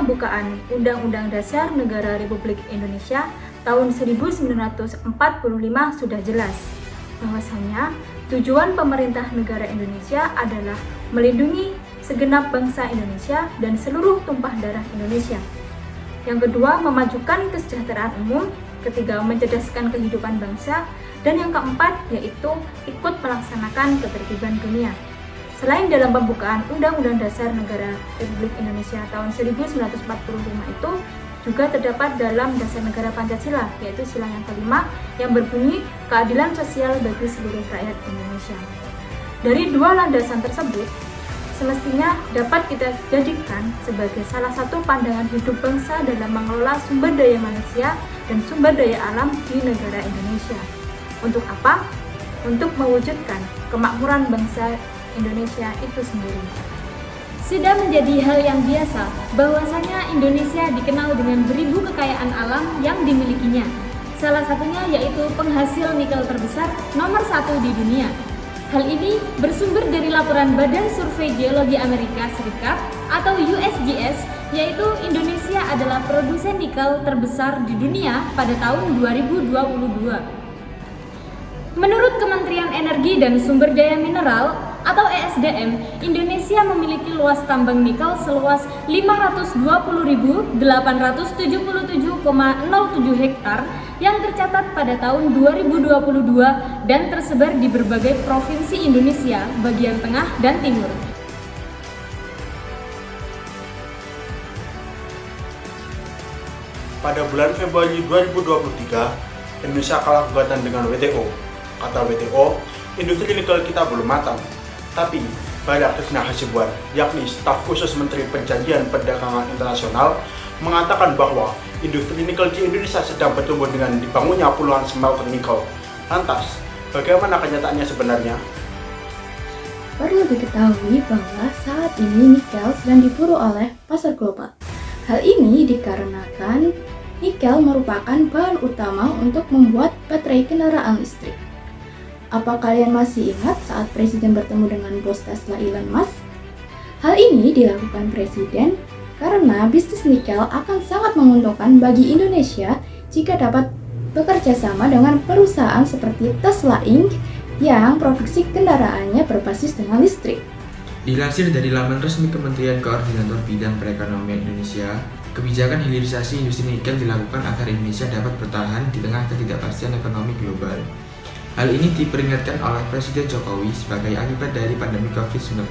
pembukaan Undang-Undang Dasar Negara Republik Indonesia tahun 1945 sudah jelas bahwasanya tujuan pemerintah negara Indonesia adalah melindungi segenap bangsa Indonesia dan seluruh tumpah darah Indonesia. Yang kedua, memajukan kesejahteraan umum. Ketiga, mencerdaskan kehidupan bangsa. Dan yang keempat, yaitu ikut melaksanakan ketertiban dunia. Selain dalam pembukaan Undang-Undang Dasar Negara Republik Indonesia tahun 1945 itu juga terdapat dalam Dasar Negara Pancasila, yaitu sila yang kelima yang berbunyi keadilan sosial bagi seluruh rakyat Indonesia. Dari dua landasan tersebut, semestinya dapat kita jadikan sebagai salah satu pandangan hidup bangsa dalam mengelola sumber daya manusia dan sumber daya alam di negara Indonesia. Untuk apa? Untuk mewujudkan kemakmuran bangsa Indonesia itu sendiri. Sudah menjadi hal yang biasa bahwasanya Indonesia dikenal dengan beribu kekayaan alam yang dimilikinya. Salah satunya yaitu penghasil nikel terbesar nomor 1 di dunia. Hal ini bersumber dari laporan Badan Survei Geologi Amerika Serikat atau USGS, yaitu Indonesia adalah produsen nikel terbesar di dunia pada tahun 2022. Menurut Kementerian Energi dan Sumber Daya Mineral atau ESDM, Indonesia memiliki luas tambang nikel seluas 520.877,07 hektar yang tercatat pada tahun 2022 dan tersebar di berbagai provinsi Indonesia bagian tengah dan timur. Pada bulan Februari 2023, Indonesia kalah gugatan dengan WTO. Kata WTO, industri nikel kita belum matang. Tapi, Badak Krisna Hasibuan, yakni staf khusus Menteri Perjanjian Perdagangan Internasional, mengatakan bahwa industri nikel di Indonesia sedang bertumbuh dengan dibangunnya puluhan smelter nikel. Lantas, bagaimana kenyataannya sebenarnya? Perlu diketahui bahwa saat ini nikel sedang diburu oleh pasar global. Hal ini dikarenakan nikel merupakan bahan utama untuk membuat baterai kendaraan listrik. Apa kalian masih ingat saat Presiden bertemu dengan bos Tesla Elon Musk? Hal ini dilakukan Presiden karena bisnis nikel akan sangat menguntungkan bagi Indonesia jika dapat bekerja sama dengan perusahaan seperti Tesla Inc. yang produksi kendaraannya berbasis dengan listrik. Dilansir dari laman resmi Kementerian Koordinator Bidang Perekonomian Indonesia, kebijakan hilirisasi industri nikel dilakukan agar Indonesia dapat bertahan di tengah ketidakpastian ekonomi global. Hal ini diperingatkan oleh Presiden Jokowi sebagai akibat dari pandemi COVID-19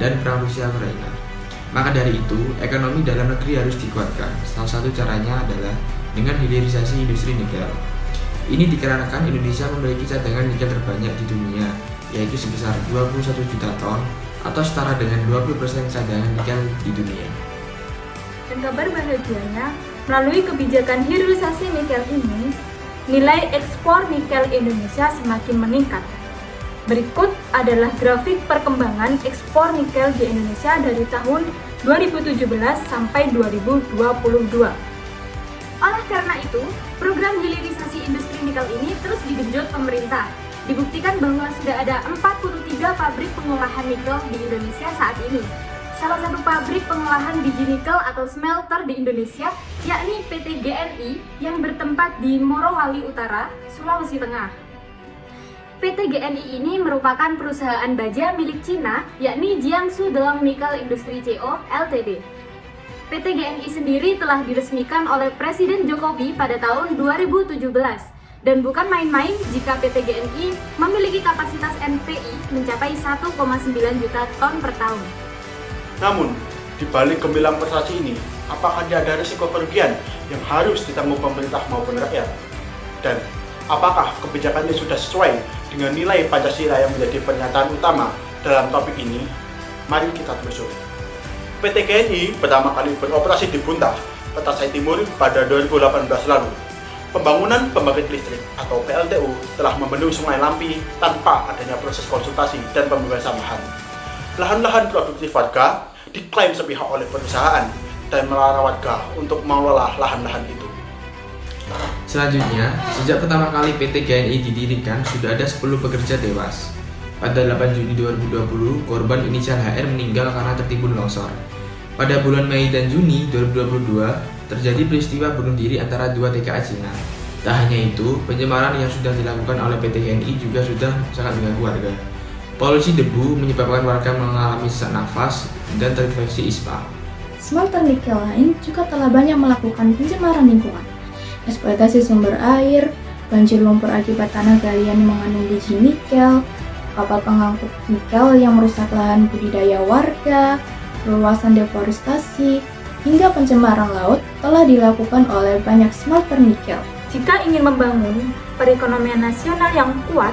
dan perang Rusia-Ukraina. Maka dari itu, ekonomi dalam negeri harus dikuatkan. Salah satu caranya adalah dengan hilirisasi industri nikel. Ini dikarenakan Indonesia memiliki cadangan nikel terbanyak di dunia, yaitu sebesar 21 juta ton atau setara dengan 20% cadangan nikel di dunia. Dan kabar bahagianya, melalui kebijakan hilirisasi nikel ini, nilai ekspor nikel Indonesia semakin meningkat. Berikut adalah grafik perkembangan ekspor nikel di Indonesia dari tahun 2017 sampai 2022. Oleh karena itu, program hilirisasi industri nikel ini terus digenjot pemerintah. Dibuktikan bahwa sudah ada 43 pabrik pengolahan nikel di Indonesia saat ini. Salah satu pabrik pengolahan biji nikel atau smelter di Indonesia yakni PT GNI yang bertempat di Morowali Utara, Sulawesi Tengah. PT GNI ini merupakan perusahaan baja milik Cina yakni Jiangsu Delong Nickel Industry Co. Ltd. PT GNI sendiri telah diresmikan oleh Presiden Jokowi pada tahun 2017 dan bukan main-main jika PT GNI memiliki kapasitas NPI mencapai 1,9 juta ton per tahun. Namun, di balik gemilang prestasi ini, apakah ada risiko kerugian yang harus ditanggung pemerintah maupun rakyat? Dan apakah kebijakannya sudah sesuai dengan nilai Pancasila yang menjadi pernyataan utama dalam topik ini? Mari kita telusuri. PT GNI pertama kali beroperasi di Buntah, Petasai Timur pada 2018 lalu. Pembangunan pembangkit listrik atau PLTU telah memenuhi Sungai Lampi tanpa adanya proses konsultasi dan pembebasan lahan. Lahan-lahan produktif warga diklaim sepihak oleh perusahaan dan melarang warga untuk mengelola lahan-lahan itu. Selanjutnya, sejak pertama kali PT GNI didirikan, sudah ada 10 pekerja tewas. Pada 8 Juni 2020, korban inisial HR meninggal karena tertimbun longsor. Pada bulan Mei dan Juni 2022, terjadi peristiwa bunuh diri antara dua TKA Cina. Tak hanya itu, pencemaran yang sudah dilakukan oleh PT HNI juga sudah sangat mengganggu warga. Polusi debu menyebabkan warga mengalami sesak nafas dan terinfeksi ISPA. Smelter nikel lain juga telah banyak melakukan pencemaran lingkungan. Eksploitasi sumber air, banjir lumpur akibat tanah galian mengandung biji nikel, kapal pengangkut nikel yang merusak lahan budidaya warga, perluasan deforestasi, hingga pencemaran laut telah dilakukan oleh banyak smelter nikel. Jika ingin membangun perekonomian nasional yang kuat,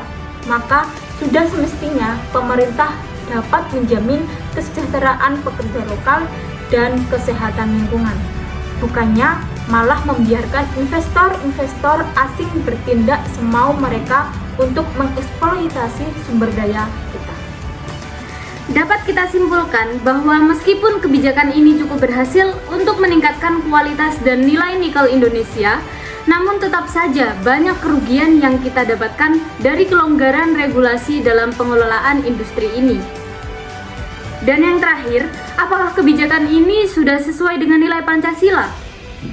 maka sudah semestinya pemerintah dapat menjamin kesejahteraan pekerja lokal dan kesehatan lingkungan. Bukannya malah membiarkan investor-investor asing bertindak semau mereka untuk mengeksploitasi sumber daya kita. Dapat kita simpulkan bahwa meskipun kebijakan ini cukup berhasil untuk meningkatkan kualitas dan nilai nikel Indonesia, namun tetap saja banyak kerugian yang kita dapatkan dari kelonggaran regulasi dalam pengelolaan industri ini. Dan yang terakhir, apakah kebijakan ini sudah sesuai dengan nilai Pancasila?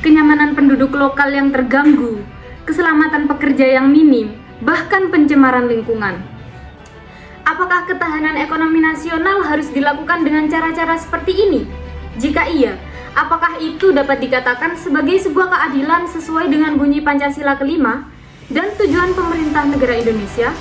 Kenyamanan penduduk lokal yang terganggu, keselamatan pekerja yang minim, bahkan pencemaran lingkungan. Apakah ketahanan ekonomi nasional harus dilakukan dengan cara-cara seperti ini? Jika iya, apakah itu dapat dikatakan sebagai sebuah keadilan sesuai dengan bunyi Pancasila kelima dan tujuan pemerintah negara Indonesia?